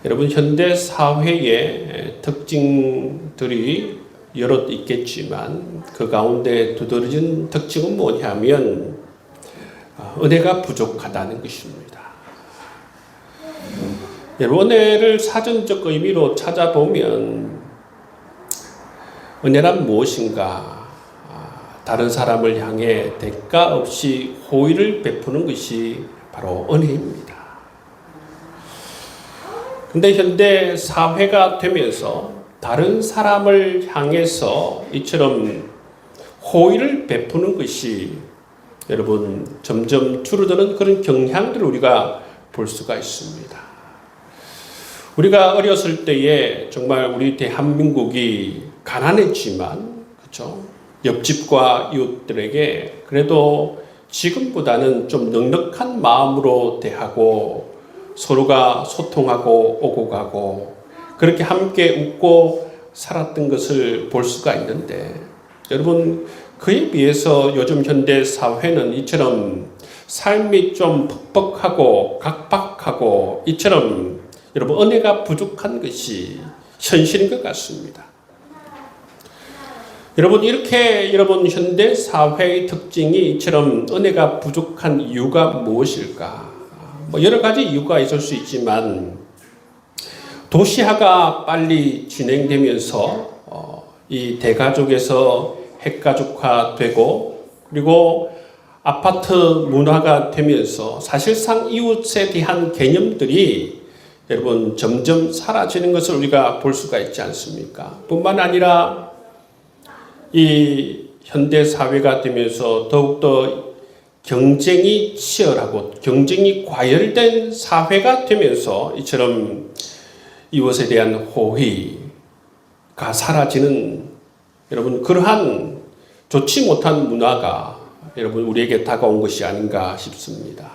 여러분, 현대 사회의 특징들이 여럿 있겠지만 그 가운데 두드러진 특징은 뭐냐면 은혜가 부족하다는 것입니다. 여러분, 은혜를 사전적 의미로 찾아보면 은혜란 무엇인가? 다른 사람을 향해 대가 없이 호의를 베푸는 것이 바로 은혜입니다. 근데 현대 사회가 되면서 다른 사람을 향해서 이처럼 호의를 베푸는 것이 여러분 점점 줄어드는 그런 경향들을 우리가 볼 수가 있습니다. 우리가 어렸을 때에 정말 우리 대한민국이 가난했지만, 그렇죠? 옆집과 이웃들에게 그래도 지금보다는 좀 넉넉한 마음으로 대하고 서로가 소통하고 오고 가고 그렇게 함께 웃고 살았던 것을 볼 수가 있는데, 여러분 그에 비해서 요즘 현대 사회는 이처럼 삶이 좀 퍽퍽하고 각박하고 이처럼 여러분 은혜가 부족한 것이 현실인 것 같습니다. 여러분, 이렇게 여러분 현대 사회의 특징이 이처럼 은혜가 부족한 이유가 무엇일까? 여러 가지 이유가 있을 수 있지만 도시화가 빨리 진행되면서 이 대가족에서 핵가족화되고 그리고 아파트 문화가 되면서 사실상 이웃에 대한 개념들이 여러분 점점 사라지는 것을 우리가 볼 수가 있지 않습니까? 뿐만 아니라 이 현대 사회가 되면서 더욱더 경쟁이 치열하고 경쟁이 과열된 사회가 되면서 이처럼 이웃에 대한 호의가 사라지는 여러분 그러한 좋지 못한 문화가 여러분 우리에게 다가온 것이 아닌가 싶습니다.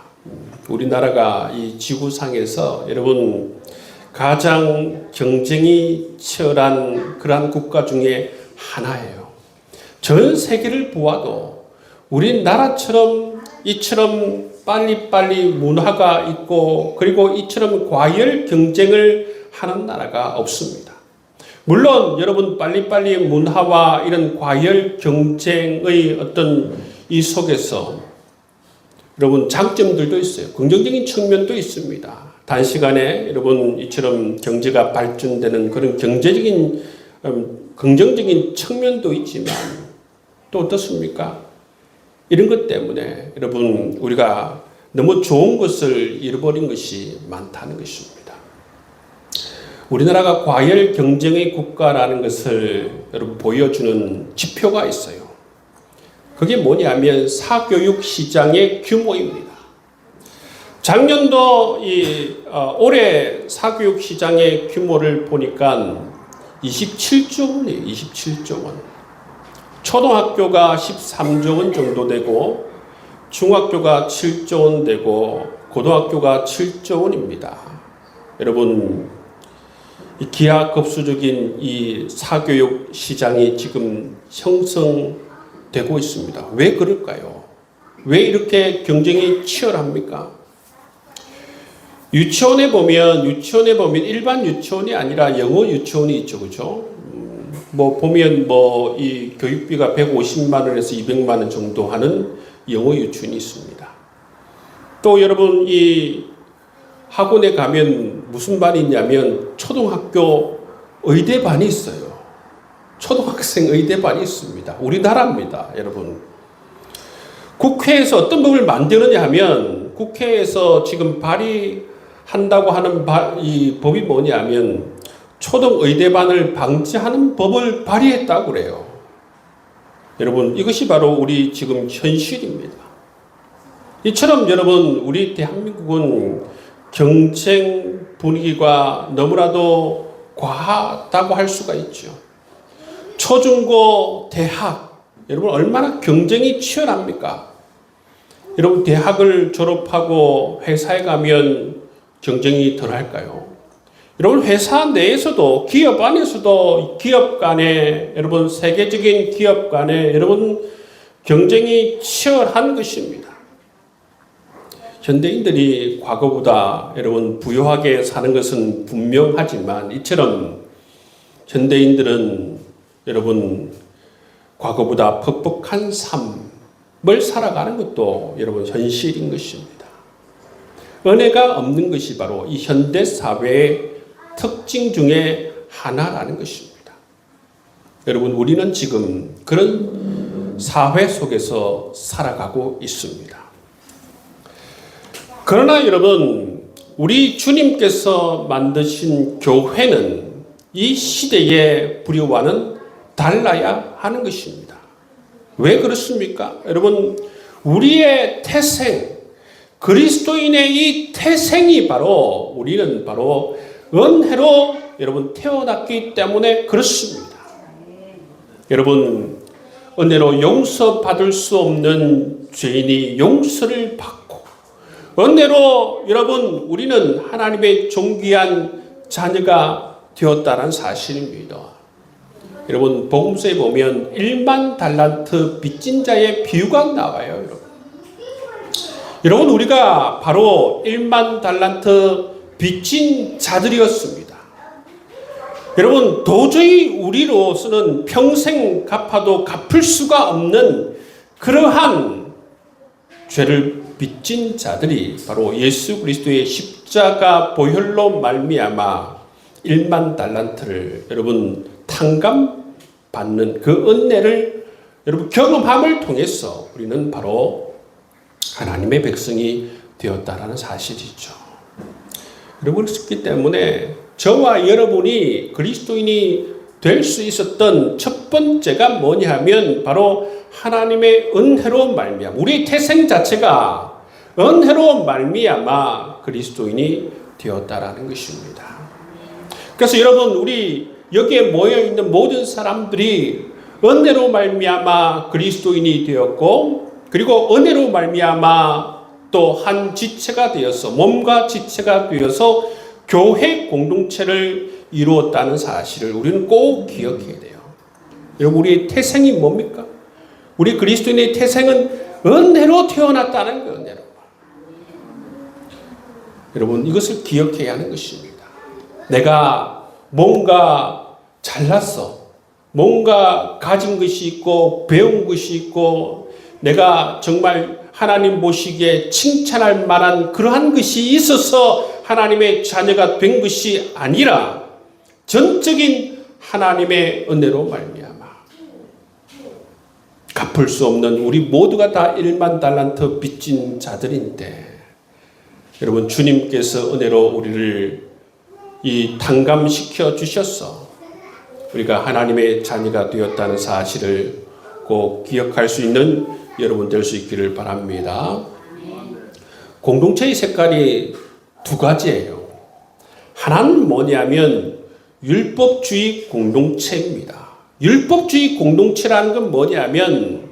우리나라가 이 지구상에서 여러분 가장 경쟁이 치열한 그러한 국가 중에 하나예요. 전 세계를 보아도 우리나라처럼 이처럼 빨리빨리 문화가 있고 그리고 이처럼 과열 경쟁을 하는 나라가 없습니다. 물론 여러분 빨리빨리 문화와 이런 과열 경쟁의 어떤 이 속에서 여러분 장점들도 있어요. 긍정적인 측면도 있습니다. 단시간에 여러분 이처럼 경제가 발전되는 그런 경제적인 긍정적인 측면도 있지만 또 어떻습니까? 이런 것 때문에 여러분 우리가 너무 좋은 것을 잃어버린 것이 많다는 것입니다. 우리나라가 과열 경쟁의 국가라는 것을 여러분 보여주는 지표가 있어요. 그게 뭐냐면 사교육 시장의 규모입니다. 작년도 올해 사교육 시장의 규모를 보니까 27조 원이에요. 27조 원. 초등학교가 13조 원 정도 되고 중학교가 7조 원 되고 고등학교가 7조 원입니다. 여러분 이 기하급수적인 이 사교육 시장이 지금 형성되고 있습니다. 왜 그럴까요? 왜 이렇게 경쟁이 치열합니까? 유치원에 보면 일반 유치원이 아니라 영어 유치원이 있죠, 그렇죠? 보면 이 교육비가 150만 원에서 200만 원 정도 하는 영어 유치원이 있습니다. 또 여러분 이 학원에 가면 무슨 반이 있냐면 초등학교 의대반이 있어요. 초등학생 의대반이 있습니다. 우리나라입니다, 여러분. 국회에서 어떤 법을 만드느냐 하면 국회에서 지금 발의한다고 하는 이 법이 뭐냐면 초등의대반을 방지하는 법을 발의했다고 그래요. 여러분 이것이 바로 우리 지금 현실입니다. 이처럼 여러분 우리 대한민국은 경쟁 분위기가 너무나도 과하다고 할 수가 있죠. 초중고 대학 여러분 얼마나 경쟁이 치열합니까? 여러분 대학을 졸업하고 회사에 가면 경쟁이 덜할까요? 여러분 회사 내에서도 기업 안에서도 기업 간에 여러분 세계적인 기업 간에 여러분 경쟁이 치열한 것입니다. 현대인들이 과거보다 여러분 부유하게 사는 것은 분명하지만 이처럼 현대인들은 여러분 과거보다 퍽퍽한 삶을 살아가는 것도 여러분 현실인 것입니다. 은혜가 없는 것이 바로 이 현대 사회의 특징 중에 하나라는 것입니다. 여러분 우리는 지금 그런 사회 속에서 살아가고 있습니다. 그러나 여러분 우리 주님께서 만드신 교회는 이 시대의 부류와는 달라야 하는 것입니다. 왜 그렇습니까? 여러분 우리의 태생, 그리스도인의 이 태생이 바로 우리는 바로 은혜로 여러분 태어났기 때문에 그렇습니다. 여러분 은혜로 용서받을 수 없는 죄인이 용서를 받고 은혜로 여러분 우리는 하나님의 존귀한 자녀가 되었다는 사실입니다. 여러분 복음서에 보면 1만 달란트 빚진 자의 비유가 나와요. 여러분 우리가 바로 1만 달란트 빚진 자들이었습니다. 여러분 도저히 우리로서는 평생 갚아도 갚을 수가 없는 그러한 죄를 빚진 자들이 바로 예수 그리스도의 십자가 보혈로 말미암아 1만 달란트를 여러분 탕감받는 그 은혜를 여러분 경험함을 통해서 우리는 바로 하나님의 백성이 되었다라는 사실이죠. 여러분 그렇기 때문에 저와 여러분이 그리스도인이 될 수 있었던 첫 번째가 뭐냐 하면 바로 하나님의 은혜로 말미암아 우리 태생 자체가 은혜로 말미암아 그리스도인이 되었다라는 것입니다. 그래서 여러분 우리 여기에 모여 있는 모든 사람들이 은혜로 말미암아 그리스도인이 되었고 그리고 은혜로 말미암아 또 한 지체가 되어서 몸과 지체가 되어서 교회 공동체를 이루었다는 사실을 우리는 꼭 기억해야 돼요. 여러분 우리의 태생이 뭡니까? 우리 그리스도인의 태생은 은혜로 태어났다는 거예요. 은혜로. 여러분 이것을 기억해야 하는 것입니다. 내가 뭔가 잘났어. 뭔가 가진 것이 있고 배운 것이 있고 내가 정말 하나님 보시기에 칭찬할 만한 그러한 것이 있어서 하나님의 자녀가 된 것이 아니라 전적인 하나님의 은혜로 말미암아 갚을 수 없는 우리 모두가 다 1만 달란트 빚진 자들인데 여러분 주님께서 은혜로 우리를 이 탕감시켜 주셔서 우리가 하나님의 자녀가 되었다는 사실을 꼭 기억할 수 있는 여러분 될 수 있기를 바랍니다. 공동체의 색깔이 두 가지예요. 하나는 뭐냐면 율법주의 공동체입니다. 율법주의 공동체라는 건 뭐냐면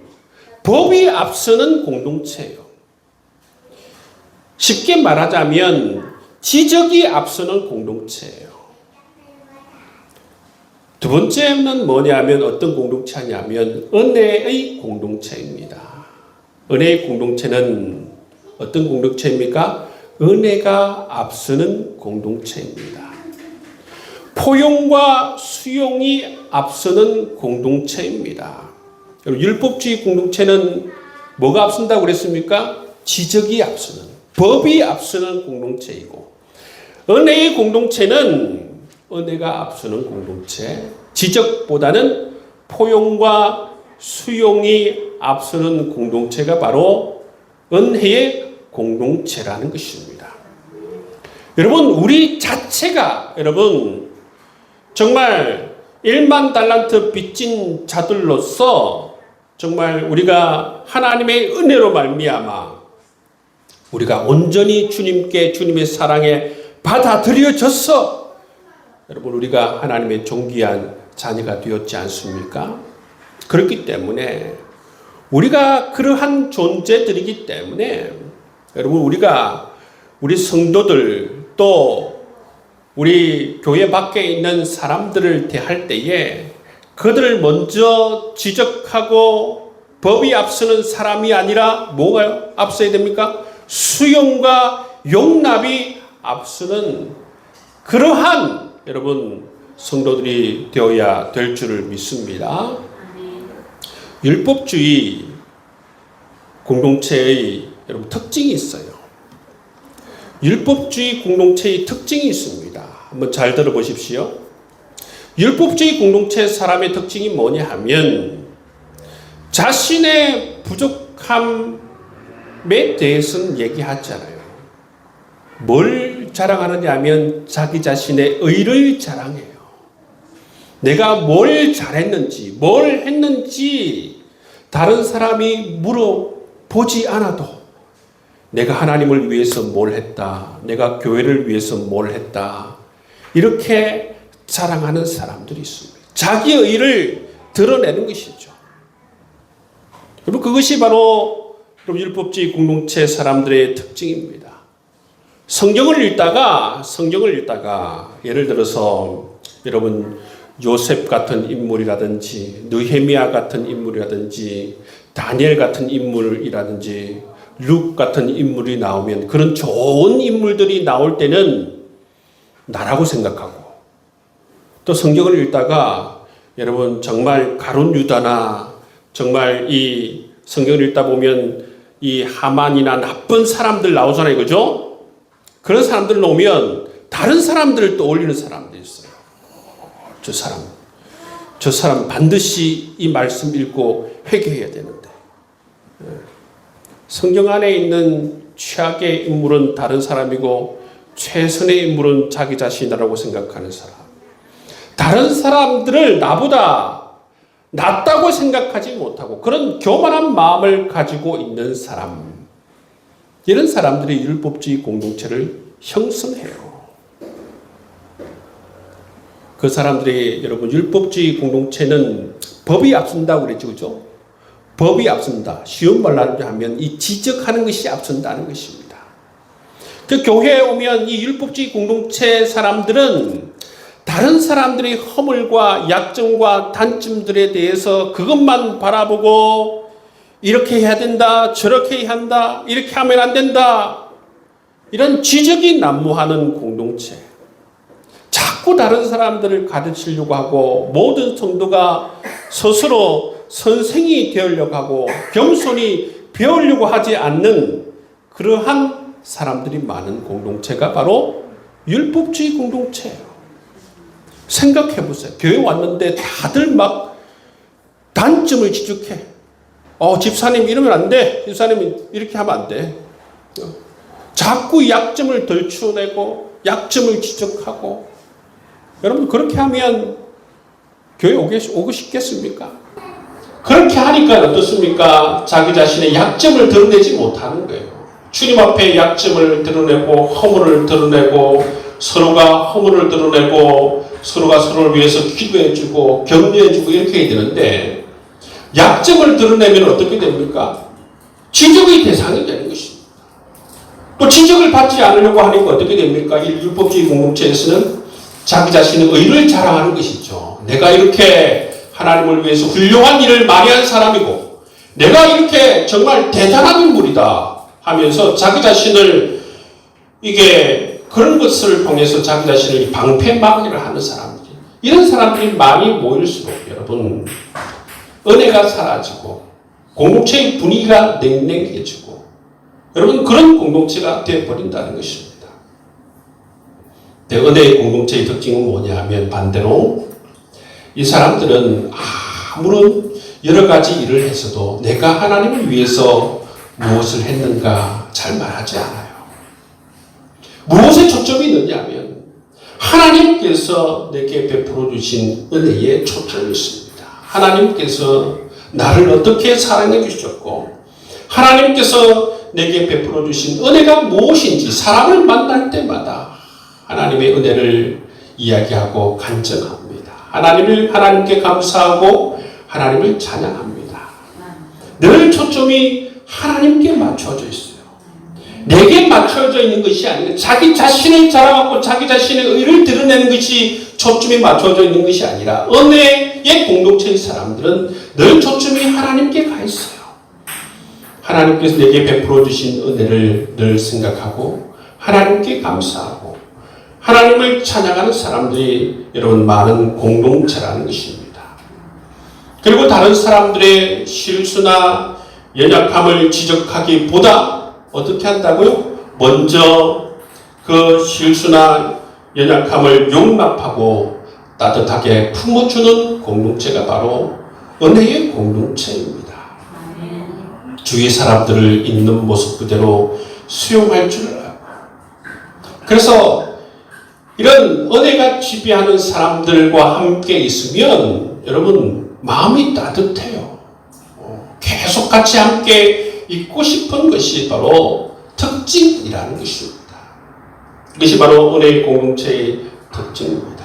법이 앞서는 공동체예요. 쉽게 말하자면 지적이 앞서는 공동체예요. 두 번째는 뭐냐면 어떤 공동체냐면 은혜의 공동체입니다. 은혜의 공동체는 어떤 공동체입니까? 은혜가 앞서는 공동체입니다. 포용과 수용이 앞서는 공동체입니다. 율법주의 공동체는 뭐가 앞선다고 그랬습니까? 지적이 앞서는, 법이 앞서는 공동체이고 은혜의 공동체는 은혜가 앞서는 공동체, 지적보다는 포용과 수용이 앞서는 공동체가 바로 은혜의 공동체라는 것입니다. 여러분 우리 자체가 여러분 정말 1만 달란트 빚진 자들로서 정말 우리가 하나님의 은혜로 말미암아 우리가 온전히 주님께 주님의 사랑에 받아들여졌어. 여러분 우리가 하나님의 존귀한 자녀가 되었지 않습니까? 그렇기 때문에 우리가 그러한 존재들이기 때문에 여러분 우리 성도들 또 우리 교회 밖에 있는 사람들을 대할 때에 그들을 먼저 지적하고 법이 앞서는 사람이 아니라 뭐가 앞서야 됩니까? 수용과 용납이 앞서는 그러한 여러분 성도들이 되어야 될 줄을 믿습니다. 율법주의 공동체의 여러분 특징이 있어요. 율법주의 공동체의 특징이 있습니다. 한번 잘 들어보십시오. 율법주의 공동체 사람의 특징이 뭐냐 하면 자신의 부족함에 대해서는 얘기하지 않아요. 뭘 자랑하느냐 하면 자기 자신의 의를 자랑해요. 내가 뭘 잘했는지, 뭘 했는지 다른 사람이 물어보지 않아도 내가 하나님을 위해서 뭘 했다, 내가 교회를 위해서 뭘 했다, 이렇게 자랑하는 사람들이 있습니다. 자기의 의를 드러내는 것이죠. 여러분, 그것이 바로 율법주의 공동체 사람들의 특징입니다. 성경을 읽다가 예를 들어서 여러분 요셉 같은 인물이라든지 느헤미야 같은 인물이라든지 다니엘 같은 인물이라든지 룩 같은 인물이 나오면 그런 좋은 인물들이 나올 때는 나라고 생각하고, 또 성경을 읽다가 여러분 정말 가룟 유다나 정말 이 성경을 읽다 보면 이 하만이나 나쁜 사람들 나오잖아요. 그죠? 그런 사람들 나오면 다른 사람들을 떠올리는 사람들이 있어요. 저 사람 반드시 이 말씀 읽고 회개해야 되는데. 성경 안에 있는 최악의 인물은 다른 사람이고 최선의 인물은 자기 자신이라고 생각하는 사람. 다른 사람들을 나보다 낫다고 생각하지 못하고 그런 교만한 마음을 가지고 있는 사람. 이런 사람들이 율법주의 공동체를 형성해요. 그 사람들이 여러분 율법주의 공동체는 법이 앞선다고 그랬죠. 그죠? 법이 앞선다. 쉬운 말로 하면 이 지적하는 것이 앞선다는 것입니다. 그 교회에 오면 이 율법주의 공동체 사람들은 다른 사람들의 허물과 약점과 단점들에 대해서 그것만 바라보고 이렇게 해야 된다, 저렇게 해야 한다, 이렇게 하면 안 된다, 이런 지적이 난무하는 공동체. 자꾸 다른 사람들을 가르치려고 하고 모든 성도가 스스로 선생이 되려고 하고 겸손히 배우려고 하지 않는 그러한 사람들이 많은 공동체가 바로 율법주의 공동체예요. 생각해 보세요. 교회 왔는데 다들 막 단점을 지적해. 집사님 이러면 안 돼. 집사님 이렇게 하면 안 돼. 자꾸 약점을 덜추어내고 약점을 지적하고. 여러분 그렇게 하면 교회 오고 싶겠습니까? 그렇게 하니까 어떻습니까? 자기 자신의 약점을 드러내지 못하는 거예요. 주님 앞에 약점을 드러내고 허물을 드러내고 서로가 허물을 드러내고 서로가 서로를 위해서 기도해주고 격려해주고 이렇게 해야 되는데 약점을 드러내면 어떻게 됩니까? 지적의 대상이 되는 것입니다. 또 지적을 받지 않으려고 하니까 어떻게 됩니까? 이 율법주의 공동체에서는 자기 자신의 의를 자랑하는 것이죠. 내가 이렇게 하나님을 위해서 훌륭한 일을 많이 한 사람이고 내가 이렇게 정말 대단한 인물이다 하면서 자기 자신을 이게 그런 것을 통해서 자기 자신을 방패막이를 하는 사람들이, 이런 사람들이 많이 모일수록 여러분 은혜가 사라지고 공동체의 분위기가 냉랭해지고 여러분 그런 공동체가 되어버린다는 것입니다. 은혜의 공동체의 특징은 뭐냐 하면 반대로 이 사람들은 아무런 여러 가지 일을 했어도 내가 하나님을 위해서 무엇을 했는가 잘 말하지 않아요. 무엇에 초점이 있느냐 하면 하나님께서 내게 베풀어 주신 은혜에 초점이 있습니다. 하나님께서 나를 어떻게 사랑해 주셨고 하나님께서 내게 베풀어 주신 은혜가 무엇인지 사람을 만날 때마다 하나님의 은혜를 이야기하고 간증합니다. 하나님께 감사하고 하나님을 찬양합니다. 늘 초점이 하나님께 맞춰져 있어요. 내게 맞춰져 있는 것이 아니라 자기 자신을 자랑하고 자기 자신의 의를 드러내는 것이 초점이 맞춰져 있는 것이 아니라 은혜의 공동체의 사람들은 늘 초점이 하나님께 가 있어요. 하나님께서 내게 베풀어 주신 은혜를 늘 생각하고 하나님께 감사하고 하나님을 찬양하는 사람들이 여러분 많은 공동체라는 것입니다. 그리고 다른 사람들의 실수나 연약함을 지적하기보다 어떻게 한다고요? 먼저 그 실수나 연약함을 용납하고 따뜻하게 품어주는 공동체가 바로 은혜의 공동체입니다. 주위 사람들을 있는 모습 그대로 수용할 줄 알고. 그래서 이런 은혜가 지배하는 사람들과 함께 있으면 여러분 마음이 따뜻해요. 계속 같이 함께 있고 싶은 것이 바로 특징이라는 것입니다. 이것이 바로 은혜의 공동체의 특징입니다.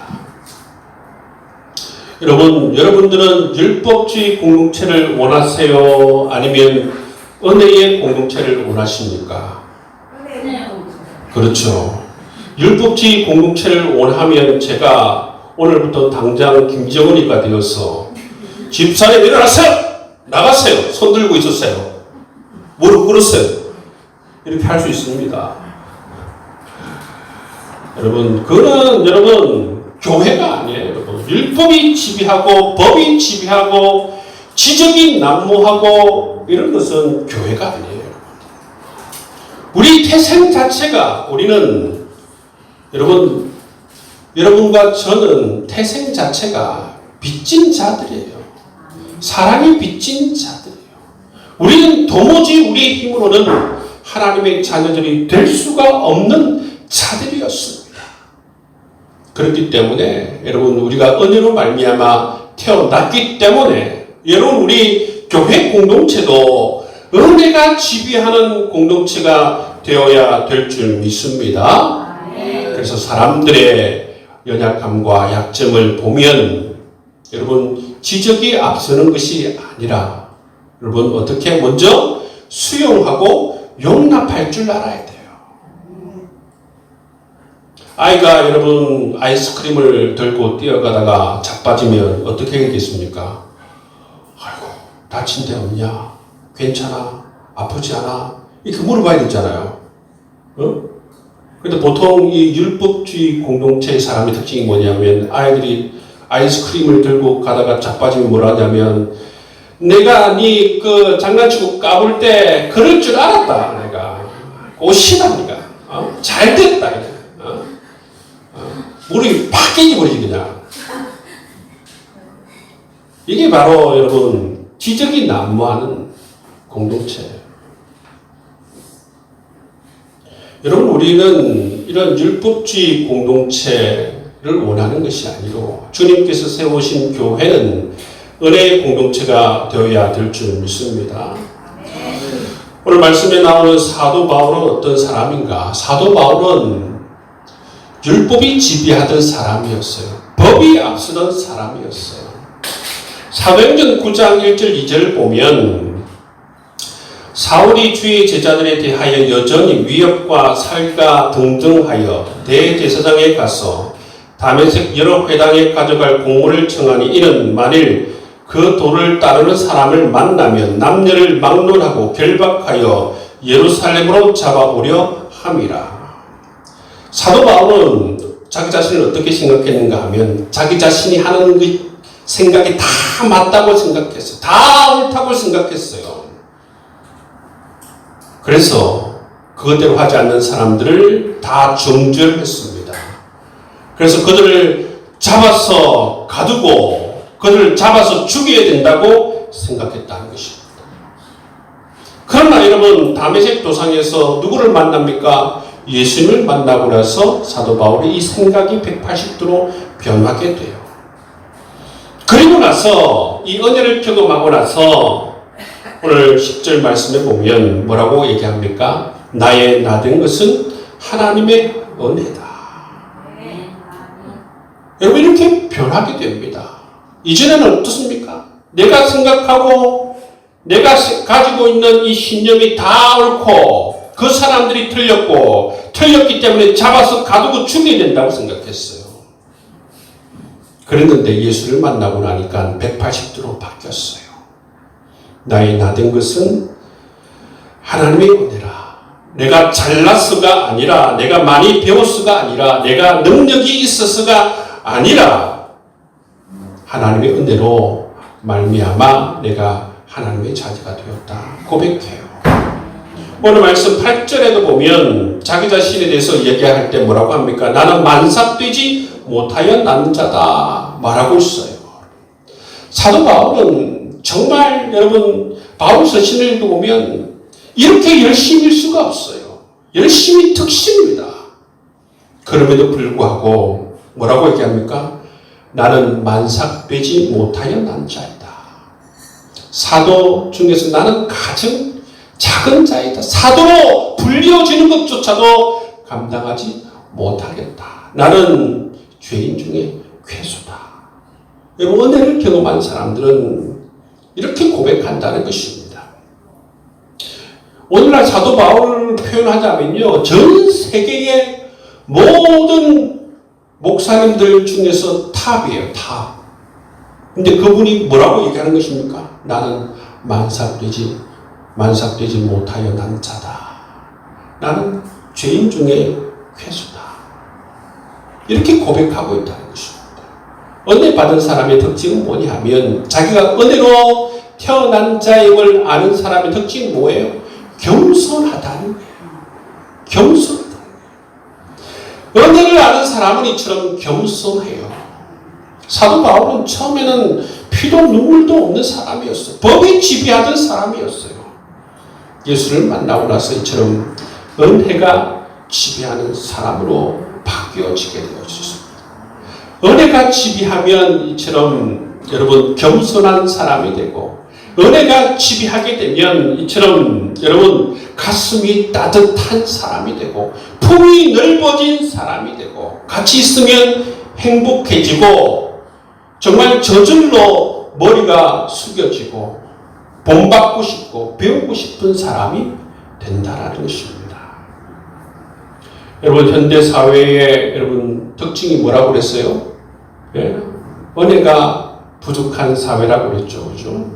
여러분들은 율법주의 공동체를 원하세요? 아니면 은혜의 공동체를 원하십니까? 그렇죠. 율법주의 공동체를 원하면 제가 오늘부터 당장 김정은이가 되어서 집사님 일어나세요! 나가세요! 손 들고 있었어요. 무릎 꿇었어요. 이렇게 할 수 있습니다. 그거는 교회가 아니에요. 여러분. 율법이 지배하고 법이 지배하고 지적이 난무하고 이런 것은 교회가 아니에요. 우리 태생 자체가 우리는 여러분과 저는 태생 자체가 빚진 자들이에요. 사랑이 빚진 자들이에요. 우리는 도무지 우리 힘으로는 하나님의 자녀들이 될 수가 없는 자들이었습니다. 그렇기 때문에 여러분 우리가 은혜로 말미암아 태어났기 때문에 여러분 우리 교회 공동체도 은혜가 지배하는 공동체가 되어야 될 줄 믿습니다. 그래서 사람들의 연약함과 약점을 보면 여러분 지적이 앞서는 것이 아니라 여러분 어떻게 먼저 수용하고 용납할 줄 알아야 돼요. 아이가 여러분 아이스크림을 들고 뛰어가다가 자빠지면 어떻게 하겠습니까? 아이고 다친 데 없냐? 괜찮아? 아프지 않아? 이렇게 물어봐야 되잖아요. 근데 보통 이 율법주의 공동체의 사람의 특징이 뭐냐면 아이들이 아이스크림을 들고 가다가 자빠지면 뭐라 하냐면 내가 네 그 장난치고 까불 때 그럴 줄 알았다. 내가 오시다니까. 잘 됐다. 무릎이 팍 깨져버리지 그냥. 이게 바로 여러분 지적이 난무하는 공동체예요. 여러분 우리는 이런 율법주의 공동체를 원하는 것이 아니고 주님께서 세우신 교회는 은혜의 공동체가 되어야 될 줄 믿습니다. 오늘 말씀에 나오는 사도 바울은 어떤 사람인가? 사도 바울은 율법이 지배하던 사람이었어요. 법이 앞서던 사람이었어요. 사도행전 9장 1절 2절을 보면 사울이 주의 제자들에 대하여 여전히 위협과 살가 등등하여 대제사장에 가서 다메섹 여러 회당에 가져갈 공문을 청하니 이는 만일 그 도를 따르는 사람을 만나면 남녀를 막론하고 결박하여 예루살렘으로 잡아오려 함이라. 사도 바울은 자기 자신을 어떻게 생각했는가 하면 자기 자신이 하는 그 생각이 다 맞다고 생각했어요. 다 옳다고 생각했어요. 그래서 그것대로 하지 않는 사람들을 다 정죄했습니다. 그래서 그들을 잡아서 가두고 그들을 잡아서 죽여야 된다고 생각했다는 것입니다. 그러나 여러분 다메섹 도상에서 누구를 만납니까? 예수님을 만나고 나서 사도 바울이 이 생각이 180도로 변하게 돼요. 그리고 나서 이 은혜를 경험하고 나서 오늘 10절 말씀에 보면 뭐라고 얘기합니까? 나의 나된 것은 하나님의 은혜다. 여러분 이렇게 변하게 됩니다. 이전에는 어떻습니까? 내가 생각하고 내가 가지고 있는 이 신념이 다 옳고 그 사람들이 틀렸기 때문에 잡아서 가두고 죽여야 된다고 생각했어요. 그랬는데 예수를 만나고 나니까 180도로 바뀌었어요. 나의 나된 것은 하나님의 은혜라. 내가 잘났어가 아니라, 내가 많이 배웠어가 아니라, 내가 능력이 있어서가 아니라 하나님의 은혜로 말미암아 내가 하나님의 자녀가 되었다 고백해요. 오늘 말씀 8절에도 보면 자기 자신에 대해서 얘기할 때 뭐라고 합니까? 나는 만삭되지 못하여 난 자다 말하고 있어요. 사도 바울은 정말 여러분 바울 서신을 보면 이렇게 열심일 수가 없어요. 열심히 특심입니다. 그럼에도 불구하고 뭐라고 얘기합니까? 나는 만삭되지 못하여 난 자이다. 사도 중에서 나는 가장 작은 자이다. 사도로 불려지는 것조차도 감당하지 못하겠다. 나는 죄인 중에 괴수다. 여러분 은혜를 경험한 사람들은 이렇게 고백한다는 것입니다. 오늘날 사도 바울을 표현하자면요, 전 세계의 모든 목사님들 중에서 탑이에요. 탑. 근데 그분이 뭐라고 얘기하는 것입니까? 나는 만삭되지 못하여 난 자다. 나는 죄인 중에 괴수다. 이렇게 고백하고 있다는 것입니다. 은혜 받은 사람의 특징은 뭐냐 하면 자기가 은혜로 태어난 자임을 아는 사람의 특징은 뭐예요? 겸손하다는 거예요. 겸손하다는 거예요. 은혜를 아는 사람은 이처럼 겸손해요. 사도 바울은 처음에는 피도 눈물도 없는 사람이었어요. 법이 지배하던 사람이었어요. 예수를 만나고 나서 이처럼 은혜가 지배하는 사람으로 바뀌어지게 되었습니다. 은혜가 지배하면 이처럼 여러분 겸손한 사람이 되고, 은혜가 지배하게 되면 이처럼 여러분 가슴이 따뜻한 사람이 되고, 품이 넓어진 사람이 되고, 같이 있으면 행복해지고, 정말 저절로 머리가 숙여지고 본받고 싶고 배우고 싶은 사람이 된다라는 것입니다. 여러분 현대 사회의 여러분 특징이 뭐라고 그랬어요? 예? 은혜가 부족한 사회라고 그랬죠, 그죠?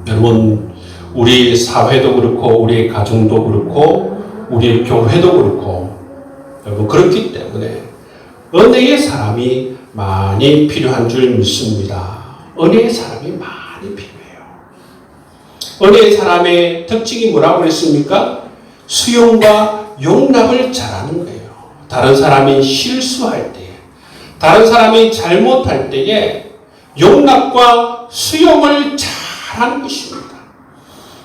여러분 우리 사회도 그렇고 우리 가정도 그렇고 우리 교회도 그렇고 여러분 그렇기 때문에 은혜의 사람이 많이 필요한 줄 믿습니다. 은혜의 사람이 많이 필요해요. 은혜의 사람의 특징이 뭐라고 그랬습니까? 수용과 용납을 잘하는 거예요. 다른 사람이 실수할 때, 다른 사람이 잘못할 때에 용납과 수용을 잘하는 것입니다.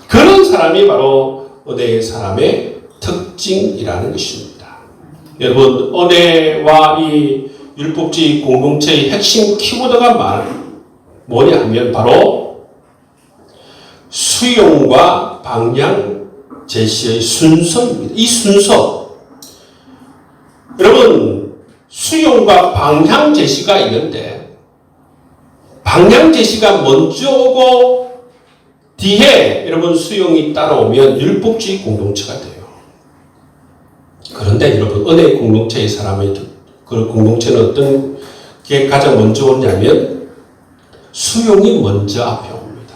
그런 사람이 바로 은혜의 사람의 특징이라는 것입니다. 여러분 은혜와 이 율법주의 공동체의 핵심 키워드가 뭐냐 하면 바로 수용과 방향 제시의 순서입니다. 이 순서, 여러분 수용과 방향 제시가 있는데 방향 제시가 먼저 오고 뒤에 여러분 수용이 따라오면 율법주의 공동체가 돼요. 그런데 여러분 은혜의 공동체의 사람의 그 공동체는 어떤 게 가장 먼저 오냐면 수용이 먼저 앞에 옵니다.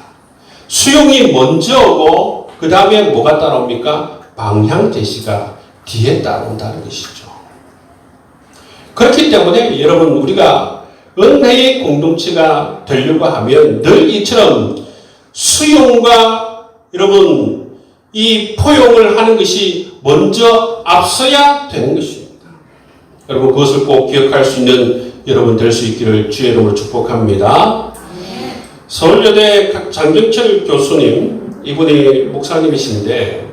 수용이 먼저 오고 그 다음에 뭐가 따라옵니까? 방향 제시가 뒤에 따라온다는 것이죠. 그렇기 때문에 여러분 우리가 은혜의 공동체가 되려고 하면 늘 이처럼 수용과 여러분 이 포용을 하는 것이 먼저 앞서야 되는 것입니다. 여러분 그것을 꼭 기억할 수 있는 여러분 될 수 있기를 주의 이름으로 축복합니다. 서울여대 장경철 교수님, 이분이 목사님이신데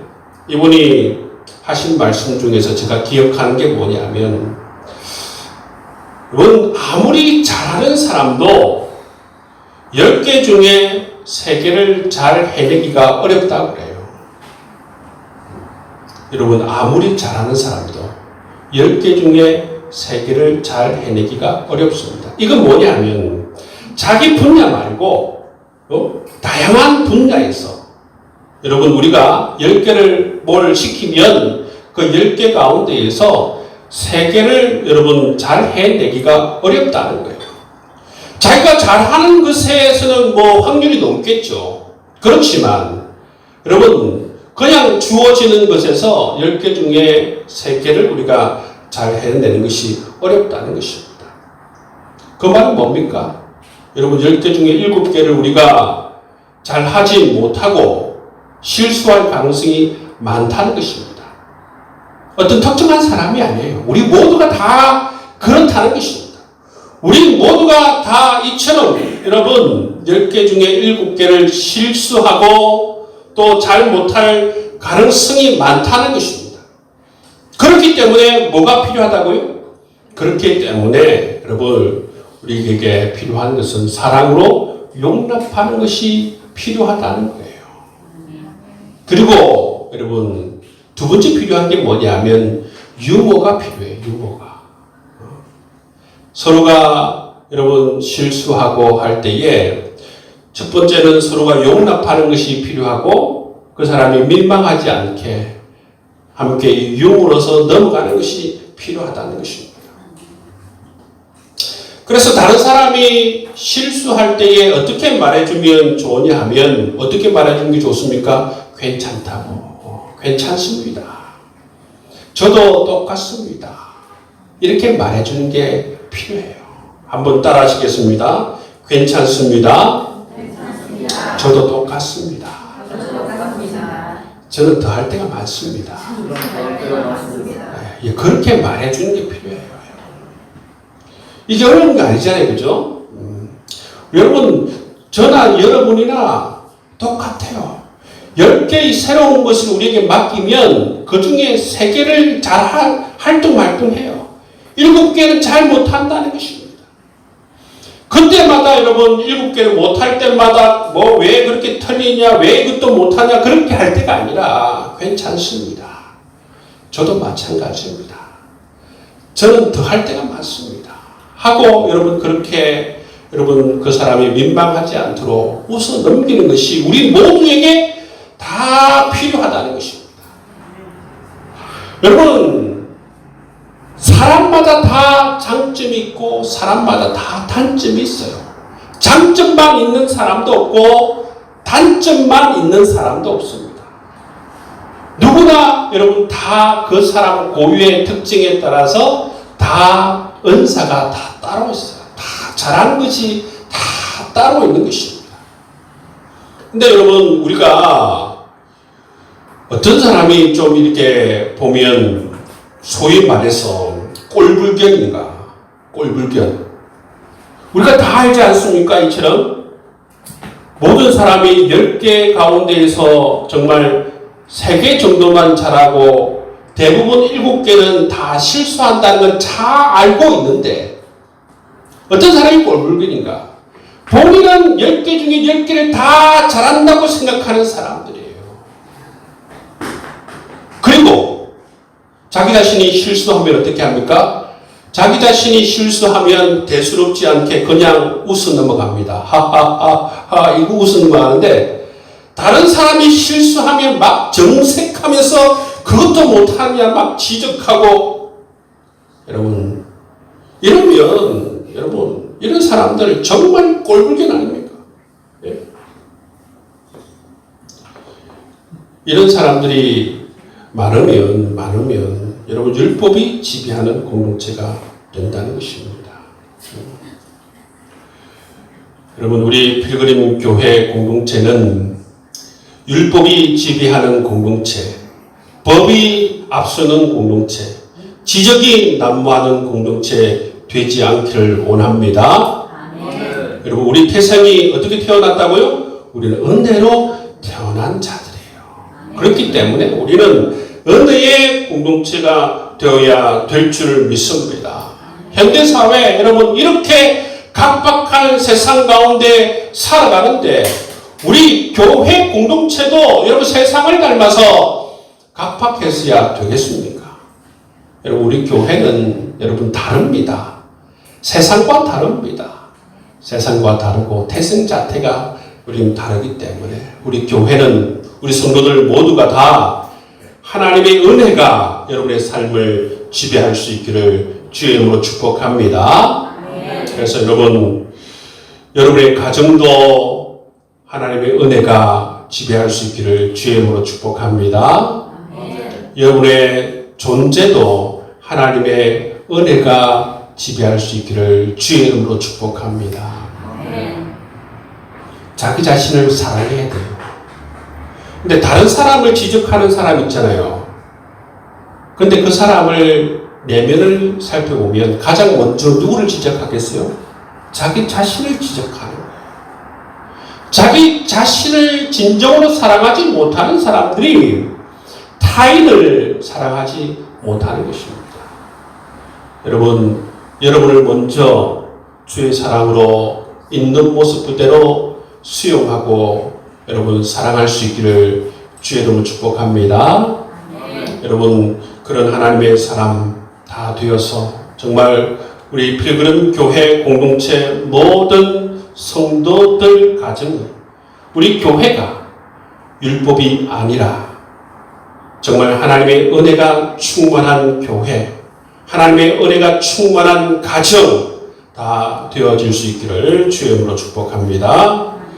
이분이 하신 말씀 중에서 제가 기억하는 게 뭐냐면, 여러분 아무리 잘하는 사람도 10개 중에 3개를 잘 해내기가 어렵다고 그래요. 여러분 아무리 잘하는 사람도 10개 중에 3개를 잘 해내기가 어렵습니다. 이건 뭐냐면 자기 분야 말고 다양한 분야에서 여러분 우리가 10개를 뭘 시키면 그 10개 가운데에서 3개를 여러분 잘 해내기가 어렵다는 거예요. 자기가 잘하는 것에서는 뭐 확률이 높겠죠. 그렇지만 여러분 그냥 주어지는 것에서 10개 중에 3개를 우리가 잘 해내는 것이 어렵다는 것입니다. 그 말은 뭡니까? 여러분 10개 중에 7개를 우리가 잘 하지 못하고 실수할 가능성이 많다는 것입니다. 어떤 특정한 사람이 아니에요. 우리 모두가 다 그렇다는 것입니다. 우리 모두가 다 이처럼 여러분 10개 중에 7개를 실수하고 또 잘 못할 가능성이 많다는 것입니다. 그렇기 때문에 뭐가 필요하다고요? 그렇기 때문에 여러분 우리에게 필요한 것은 사랑으로 용납하는 것이 필요하다는 거예요. 그리고 여러분 두 번째 필요한 게 뭐냐면 유머가 필요해요. 유머가. 서로가 여러분 실수하고 할 때에 첫 번째는 서로가 용납하는 것이 필요하고 그 사람이 민망하지 않게 함께 유머로서 넘어가는 것이 필요하다는 것입니다. 그래서 다른 사람이 실수할 때에 어떻게 말해주면 좋으냐 하면 어떻게 말해주는 게 좋습니까? 괜찮다고. 괜찮습니다. 저도 똑같습니다. 이렇게 말해주는 게 필요해요. 한번 따라 하시겠습니다. 괜찮습니다. 괜찮습니다. 저도 똑같습니다. 저도 똑같습니다. 저는 더 할 때가 많습니다. 맞습니다. 예, 그렇게 말해주는 게 필요해요. 이게 어려운 거 아니잖아요. 그죠? 여러분, 저나 여러분이나 똑같아요. 10개의 새로운 것을 우리에게 맡기면 그 중에 3개를 잘 활동해요. 7개는 잘 못한다는 것입니다. 그때마다 여러분 7개를 못할 때마다 뭐 왜 그렇게 틀리냐, 왜 이것도 못하냐 그렇게 할 때가 아니라 괜찮습니다. 저도 마찬가지입니다. 저는 더 할 때가 많습니다. 하고 여러분 그렇게 여러분 그 사람이 민망하지 않도록 웃어 넘기는 것이 우리 모두에게 다 필요하다는 것입니다. 여러분 사람마다 다 장점이 있고 사람마다 다 단점이 있어요. 장점만 있는 사람도 없고 단점만 있는 사람도 없습니다. 누구나 여러분 다 그 사람 고유의 특징에 따라서 다 은사가 다 따로 있어요. 다 잘하는 것이 다 따로 있는 것입니다. 근데 여러분 우리가 어떤 사람이 좀 이렇게 보면 소위 말해서 꼴불견인가? 꼴불견. 우리가 다 알지 않습니까? 이처럼 모든 사람이 10개 가운데에서 정말 3개 정도만 잘하고 대부분 7개는 다 실수한다는 건 잘 알고 있는데 어떤 사람이 꼴불견인가? 본인은 10개 중에 10개를 다 잘한다고 생각하는 사람들이에요. 그리고 자기 자신이 실수하면 어떻게 합니까? 자기 자신이 실수하면 대수롭지 않게 그냥 웃어 넘어갑니다. 하하하하 이거 웃어 넘어가는데 다른 사람이 실수하면 막 정색하면서 그것도 못하냐 막 지적하고 여러분 이러면 여러분 이런 사람들 정말 꼴불견 아닙니까? 예? 이런 사람들이 많으면 여러분 율법이 지배하는 공동체가 된다는 것입니다. 여러분 우리 필그림 교회 공동체는 율법이 지배하는 공동체, 법이 앞서는 공동체, 지적이 난무하는 공동체 되지 않기를 원합니다. 아멘. 여러분 우리 태생이 어떻게 태어났다고요? 우리는 은혜로 태어난 자들이에요. 그렇기 때문에 우리는 은혜의 공동체가 되어야 될 줄 믿습니다. 현대사회 여러분 이렇게 각박한 세상 가운데 살아가는데 우리 교회 공동체도 여러분 세상을 닮아서 각박했어야 되겠습니까? 여러분 우리 교회는 여러분 다릅니다. 세상과 다릅니다. 세상과 다르고 태생 자태가 우리는 다르기 때문에 우리 교회는 우리 성도들 모두가 다 하나님의 은혜가 여러분의 삶을 지배할 수 있기를 주의 이름으로 축복합니다. 그래서 여러분 여러분의 가정도 하나님의 은혜가 지배할 수 있기를 주의 이름으로 축복합니다. 아멘. 여러분의 존재도 하나님의 은혜가 지배할 수 있기를 주의 이름으로 축복합니다. 아멘. 자기 자신을 사랑해야 돼요. 근데 다른 사람을 지적하는 사람 있잖아요. 근데 그 사람을 내면을 살펴보면 가장 먼저 누구를 지적하겠어요? 자기 자신을 지적하는 거예요. 자기 자신을 진정으로 사랑하지 못하는 사람들이 타인을 사랑하지 못하는 것입니다. 여러분, 여러분을 먼저 주의 사랑으로 있는 모습 그대로 수용하고 여러분 사랑할 수 있기를 주의 이름으로 축복합니다. 여러분 그런 하나님의 사람 다 되어서 정말 우리 필그림 교회 공동체 모든 성도들 가정은 우리 교회가 율법이 아니라 정말 하나님의 은혜가 충만한 교회, 하나님의 은혜가 충만한 가정 다 되어질 수 있기를 주의 이름으로 축복합니다.